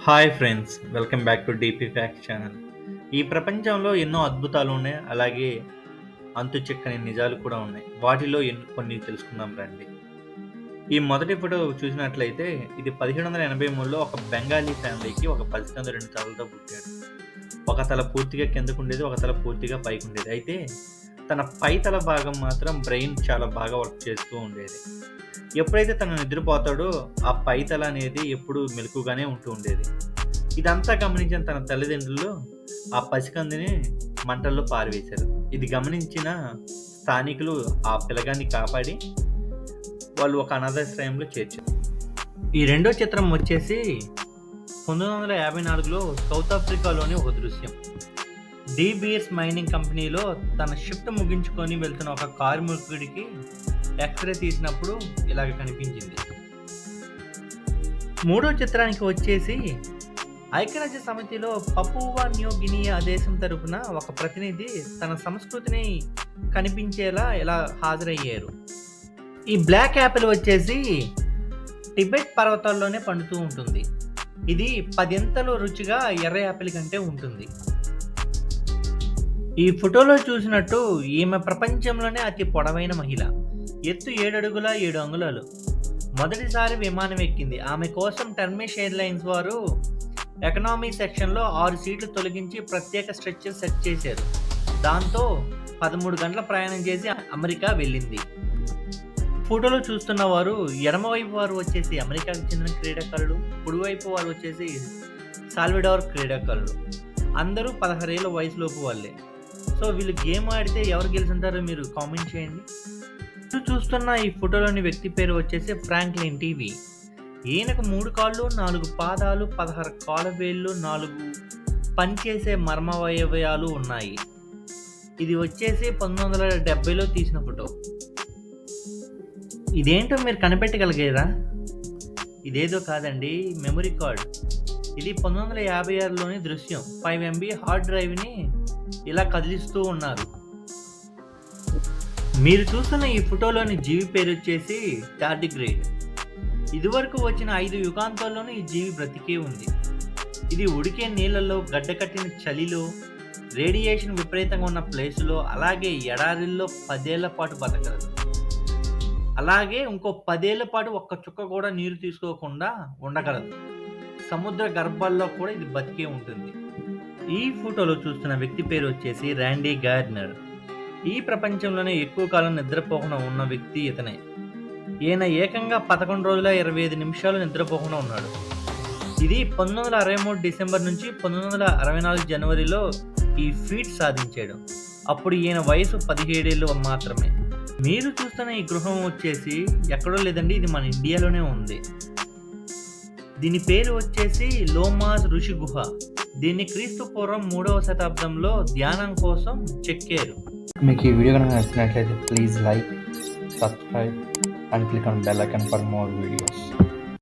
Hi friends, welcome back to DP facts channel. ఈ ప్రపంచంలో ఎన్నో అద్భుతాలు ఉన్నాయి, అలాగే అంతు చిక్కని నిజాలు కూడా ఉన్నాయి. వాటిలో కొన్ని తెలుసుకుందాం రండి. ఈ మొదటి ఫోటో చూసినట్లయితే ఇది 1783లో ఒక బెంగాలీ ఫ్యామిలీకి ఒక పసికందు 2 తలలతో పుట్టాడు. ఒక తల పూర్తిగా కిందకు ఉండేది, ఒక తల పూర్తిగా పైకి ఉండేది. అయితే తన పై తల భాగం మాత్రం బ్రెయిన్ చాలా బాగా వర్క్ చేస్తూ ఉండేది. ఎప్పుడైతే తను నిద్రపోతాడో ఆ పై తల అనేది ఎప్పుడు మెలకుగానే ఉంటూ ఉండేది. ఇదంతా గమనించిన తన తల్లిదండ్రులు ఆ పసికందుని మంటల్లో పారవేశారు. ఇది గమనించిన స్థానికులు ఆ పిల్లగాన్ని కాపాడి వాళ్ళు ఒక అనాథాశ్రయంలో చేర్చారు. ఈ రెండో చిత్రం వచ్చేసి 1954లో సౌత్ ఆఫ్రికాలోని ఒక దృశ్యం. డి బీర్స్ మైనింగ్ కంపెనీలో తన షిఫ్ట్ ముగించుకొని వెళ్తున్న ఒక కార్మికుడికి ఎక్స్రే తీసినప్పుడు ఇలాగ కనిపించింది. మూడో చిత్రానికి వచ్చేసి ఐక్యరాజ్య సమితిలో పపువా న్యూ గినియా దేశం తరపున ఒక ప్రతినిధి తన సంస్కృతిని కనిపించేలా ఇలా హాజరయ్యారు. ఈ బ్లాక్ యాపిల్ వచ్చేసి టిబెట్ పర్వతాల్లోనే పండుతూ ఉంటుంది. ఇది 10 రుచిగా ఎర్ర యాపిల్ కంటే ఉంటుంది. ఈ ఫోటోలో చూసినట్టు ఈమె ప్రపంచంలోనే అతి పొడవైన మహిళ. ఎత్తు 7 అడుగుల 7 అంగుళాలు. మొదటిసారి విమానం ఎక్కింది. ఆమె కోసం టర్కిష్ ఎయిర్లైన్స్ వారు ఎకనామీ సెక్షన్లో 6 సీట్లు తొలగించి ప్రత్యేక స్ట్రెచర్ సెట్ చేశారు. దాంతో 13 గంటల ప్రయాణం చేసి అమెరికా వెళ్ళింది. ఫోటోలో చూస్తున్న వారు ఎడమవైపు వారు వచ్చేసి అమెరికాకు చెందిన క్రీడాకారులు, కుడివైపు వారు వచ్చేసి సాల్వడార్ క్రీడాకారులు. అందరూ 16 ఏళ్ళ వయసులోపు వాళ్ళే. సో వీళ్ళు గేమ్ ఆడితే ఎవరు గెలుచుంటారో మీరు కామెంట్ చేయండి. చూస్తున్న ఈ ఫోటోలోని వ్యక్తి పేరు వచ్చేసి ఫ్రాంక్లిన్ టీవీ. ఈయనకు 3 కాళ్ళు, 4 పాదాలు, 16 కాళ్ళవేళ్ళు, 4 పనిచేసే మర్మవయవాలు ఉన్నాయి. ఇది వచ్చేసి 1970లో తీసిన ఫోటో. ఇదేంటో మీరు కనిపెట్టగలిగారా? ఇదేదో కాదండి, మెమరీ కార్డ్. ఇది 1956లోని దృశ్యం. 5 MB హార్డ్ డ్రైవ్ని ఇలా కదిలిస్తూ ఉన్నారు. మీరు చూస్తున్న ఈ ఫోటోలోని జీవి పేరు వచ్చేసి టార్డిగ్రేడ్. ఇదివరకు వచ్చిన 5 యుగాంతాల్లోనూ ఈ జీవి బ్రతికే ఉంది. ఇది ఉడికే నీళ్ళల్లో, గడ్డకట్టిన చలిలో, రేడియేషన్ విపరీతంగా ఉన్న ప్లేసులో, అలాగే ఎడారిల్లో 10 ఏళ్ల పాటు బతకగలదు. అలాగే ఇంకో 10 ఏళ్ల పాటు ఒక్క చుక్క కూడా నీరు తీసుకోకుండా ఉండగలదు. సముద్ర గర్భాల్లో కూడా ఇది బతికే ఉంటుంది. ఈ ఫోటోలో చూస్తున్న వ్యక్తి పేరు వచ్చేసి ర్యాండీ గార్డ్నర్. ఈ ప్రపంచంలోనే ఎక్కువ కాలం నిద్రపోకుండా ఉన్న వ్యక్తి ఇతనే. ఈయన ఏకంగా 11 రోజుల 25 నిమిషాలు నిద్రపోకుండా ఉన్నాడు. ఇది 1963 డిసెంబర్ నుంచి 1964 జనవరిలో ఈ ఫీట్ సాధించాడు. అప్పుడు ఈయన వయసు 17 ఏళ్ళు మాత్రమే. మీరు చూస్తున్న ఈ గృహం వచ్చేసి ఎక్కడో లేదండి, ఇది మన ఇండియాలోనే ఉంది. దీని పేరు వచ్చేసి లోమాస్ ఋషి గుహ. దీన్ని క్రీస్తు పూర్వం 3వ శతాబ్దంలో ధ్యానం కోసం చెక్కారు. మీకు ఈ వీడియో కనుక నచ్చినట్లయితే please like, subscribe and click on bell icon for more videos.